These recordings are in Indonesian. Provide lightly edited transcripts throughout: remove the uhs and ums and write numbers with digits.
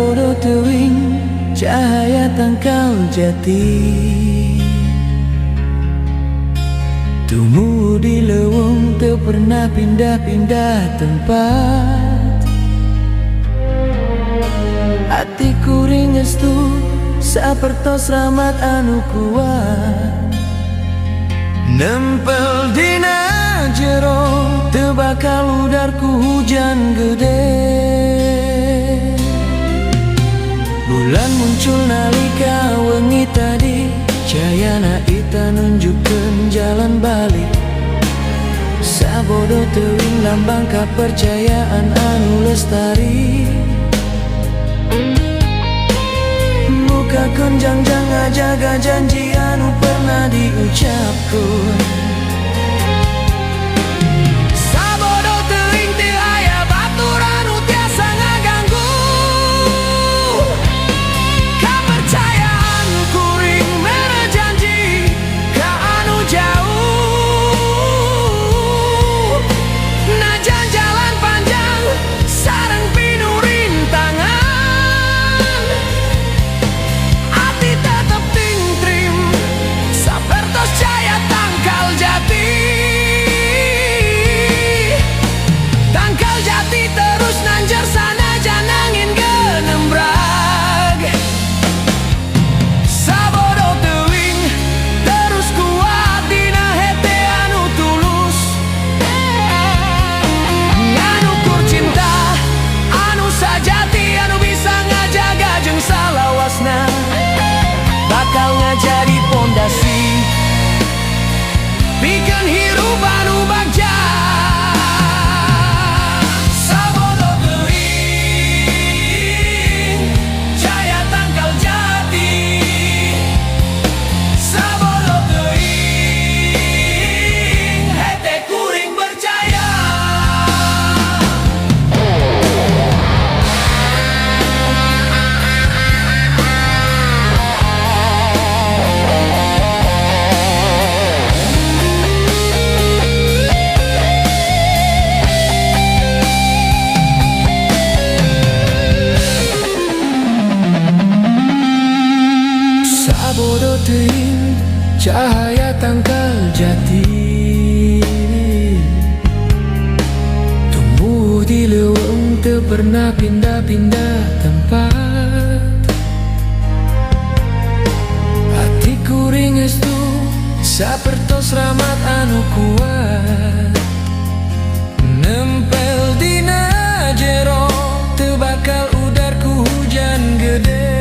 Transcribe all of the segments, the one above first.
Sabodo teuing cahaya tangkal jati, tumbuh di leuweung teu pernah pindah-pindah tempat. Hati kuring gestu sapertos rahmat anu kuat, nempel dina jero teu bakal udar ku hujan gede. Bulan muncul nalika wengi tadi, cahayana ita nunjukkeun jalan balik. Sabodo teuing lambang kapercayaan anu lestari. Muka konjang-jang ngajaga janji anu pernah diucapkeun. Bakal ngajadi pondasi pikeun hirup anu bagja. Sabodo teuing cahaya tangkal jati, sabodo teuing hete kuring percaya. Sabodo teuing cahaya tangkal jati, tumbuh di leuweung teu pernah pindah-pindah tempat. Hati kuring gestu sapertos rahmat anu kuat, nempel dina jero teu bakal udar ku hujan gede.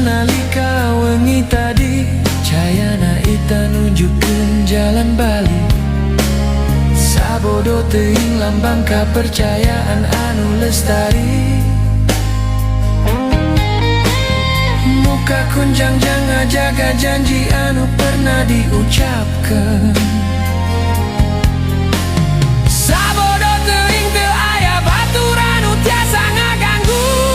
Nalika wengi tadi, cahayana ita nunjukkeun jalan balik. Sabodo teuing lambang kapercayaan anu lestari. Muka kunjang-jang ngajaga janji anu pernah diucapkeun. Sabodo teuing teu aya batur anu tiasa ngaganggu.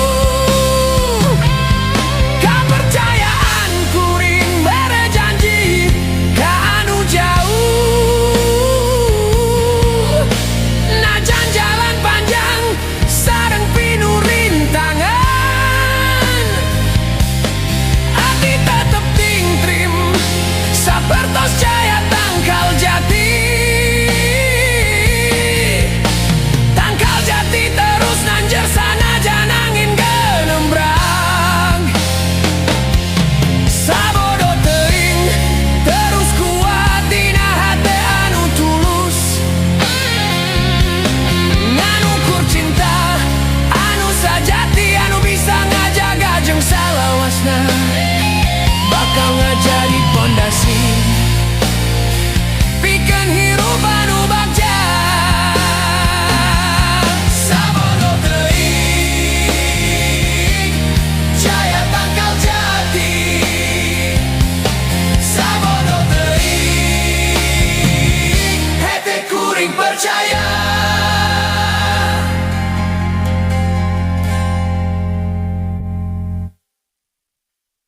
Sapertos cahaya tangkal jati, tangkal jati terus nanjer sanajan angin genembrang. Sabodo teuing terus kuat dina hate anu tulus, nganukur cinta anu sajati anu bisa ngajaga jeung salawasna. Bakal ngajadi pondasi pikeun hirup anu bagja. Sabodo teuing cahaya tangkal jati, sabodo teuing hete kuring percaya.